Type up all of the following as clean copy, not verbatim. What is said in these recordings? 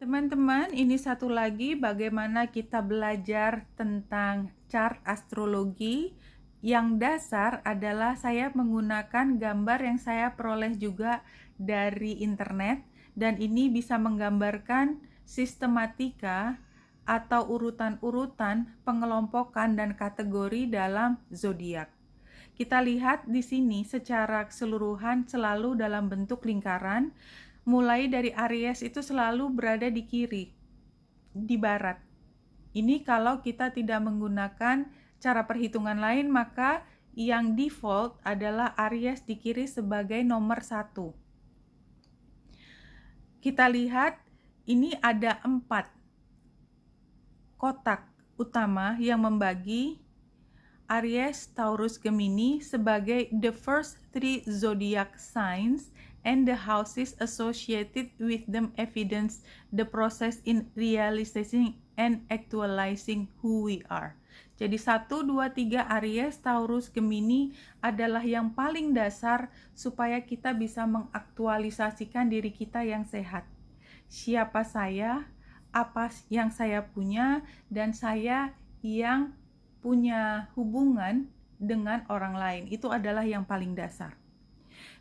Teman-teman, ini satu lagi bagaimana kita belajar tentang chart astrologi. Yang dasar adalah saya menggunakan gambar yang saya peroleh juga dari internet, dan ini bisa menggambarkan sistematika atau urutan-urutan pengelompokan dan kategori dalam zodiak. Kita lihat di sini secara keseluruhan selalu dalam bentuk lingkaran. Mulai dari Aries itu selalu berada di kiri, di barat. Ini kalau kita tidak menggunakan cara perhitungan lain, maka yang default adalah Aries di kiri sebagai nomor 1. Kita lihat ini ada 4 kotak utama yang membagi Aries, Taurus, Gemini sebagai the first 3 zodiac signs and the houses associated with them evidence the process in realizing and actualizing who we are. Jadi 1, 2, 3 Aries, Taurus, Gemini adalah yang paling dasar supaya kita bisa mengaktualisasikan diri kita yang sehat. Siapa saya, apa yang saya punya, dan saya yang punya hubungan dengan orang lain. Itu adalah yang paling dasar.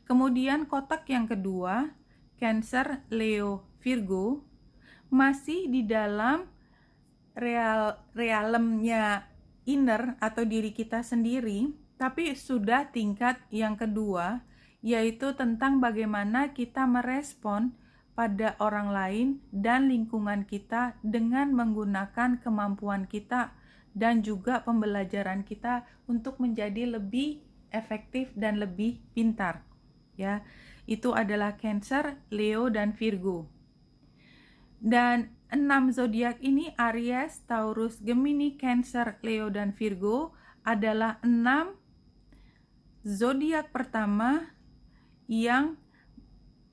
Kemudian kotak yang kedua, Cancer, Leo, Virgo, masih di dalam realemnya inner atau diri kita sendiri, tapi sudah tingkat yang kedua, yaitu tentang bagaimana kita merespon pada orang lain dan lingkungan kita dengan menggunakan kemampuan kita dan juga pembelajaran kita untuk menjadi lebih efektif dan lebih pintar. Ya, itu adalah Cancer, Leo, dan Virgo. Dan 6 zodiak ini Aries, Taurus, Gemini, Cancer, Leo, dan Virgo adalah 6 zodiak pertama yang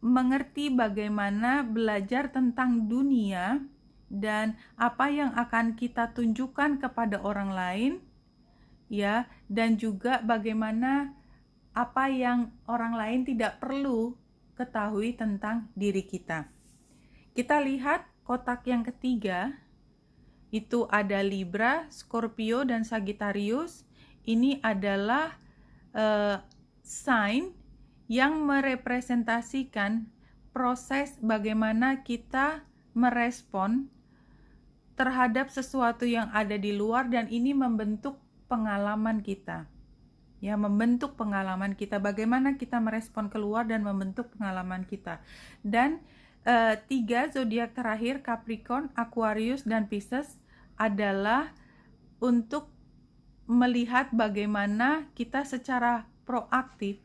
mengerti bagaimana belajar tentang dunia dan apa yang akan kita tunjukkan kepada orang lain, ya, dan juga bagaimana apa yang orang lain tidak perlu ketahui tentang diri kita. Kita lihat kotak yang ketiga, itu ada Libra, Scorpio, dan Sagittarius. Ini adalah sign yang merepresentasikan proses bagaimana kita merespon terhadap sesuatu yang ada di luar, dan ini membentuk pengalaman kita. Ya, membentuk pengalaman kita, bagaimana kita merespon keluar dan membentuk pengalaman kita. Dan 3 zodiak terakhir, Capricorn, Aquarius, dan Pisces adalah untuk melihat bagaimana kita secara proaktif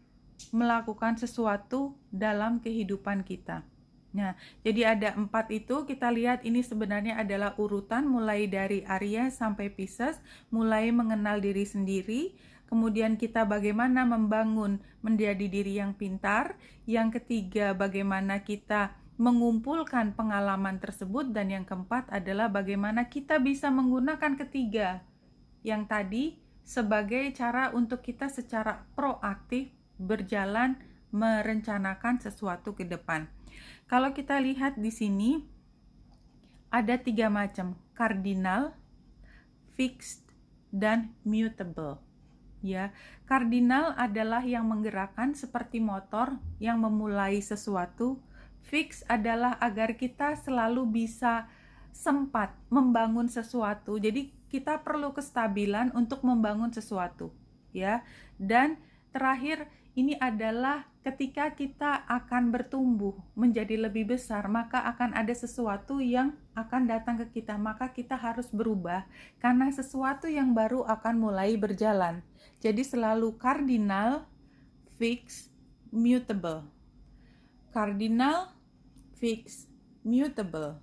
melakukan sesuatu dalam kehidupan kita. Nah, jadi ada 4 itu. Kita lihat ini sebenarnya adalah urutan mulai dari Aries sampai Pisces, mulai mengenal diri sendiri, kemudian kita bagaimana membangun menjadi diri yang pintar, yang ketiga bagaimana kita mengumpulkan pengalaman tersebut, dan yang keempat adalah bagaimana kita bisa menggunakan ketiga yang tadi sebagai cara untuk kita secara proaktif berjalan merencanakan sesuatu ke depan. Kalau kita lihat di sini ada 3 macam, cardinal, fixed, dan mutable. Ya, cardinal adalah yang menggerakkan seperti motor yang memulai sesuatu. Fix adalah agar kita selalu bisa sempat membangun sesuatu. Jadi kita perlu kestabilan untuk membangun sesuatu, ya. Dan terakhir ini adalah ketika kita akan bertumbuh menjadi lebih besar, maka akan ada sesuatu yang akan datang ke kita, maka kita harus berubah karena sesuatu yang baru akan mulai berjalan. Jadi selalu cardinal, fix, mutable. Cardinal, fix, mutable.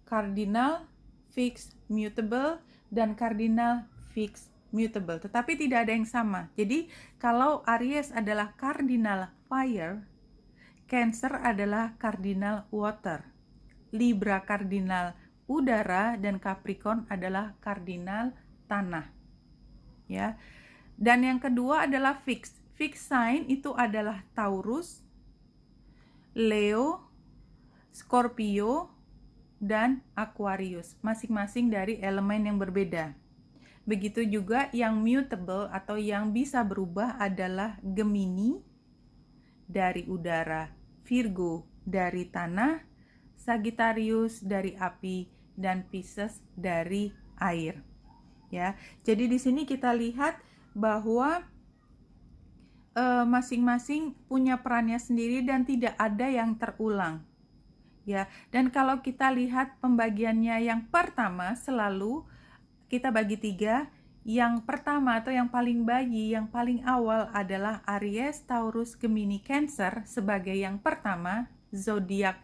Cardinal, fix, mutable, dan cardinal, fix, mutable, tetapi tidak ada yang sama. Jadi kalau Aries adalah cardinal fire, Cancer adalah cardinal water, Libra cardinal udara, dan Capricorn adalah cardinal tanah. Ya. Dan yang kedua adalah fix. Fix sign itu adalah Taurus, Leo, Scorpio, dan Aquarius, masing-masing dari elemen yang berbeda. Begitu juga yang mutable atau yang bisa berubah adalah Gemini dari udara, Virgo dari tanah, Sagittarius dari api, dan Pisces dari air. Ya, jadi di sini kita lihat bahwa masing-masing punya perannya sendiri dan tidak ada yang terulang. Ya, dan kalau kita lihat pembagiannya yang pertama selalu kita bagi 3. Yang pertama atau yang paling awal adalah Aries, Taurus, Gemini, Cancer sebagai yang pertama, zodiak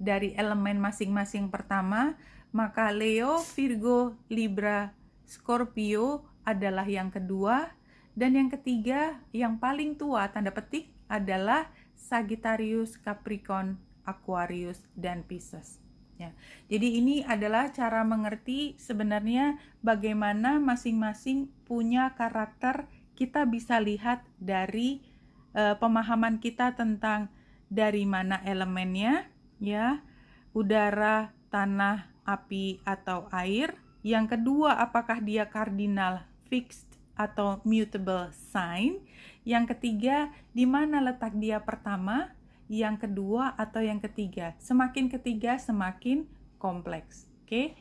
dari elemen masing-masing pertama, maka Leo, Virgo, Libra, Scorpio adalah yang kedua, dan yang ketiga yang paling tua tanda petik adalah Sagittarius, Capricorn, Aquarius, dan Pisces. Ya, jadi ini adalah cara mengerti sebenarnya bagaimana masing-masing punya karakter. Kita bisa lihat dari pemahaman kita tentang dari mana elemennya, ya, udara, tanah, api, atau air. Yang kedua, apakah dia kardinal, fixed, atau mutable sign. Yang ketiga, di mana letak dia pertama, yang kedua, atau yang ketiga. Semakin ketiga semakin kompleks. Oke?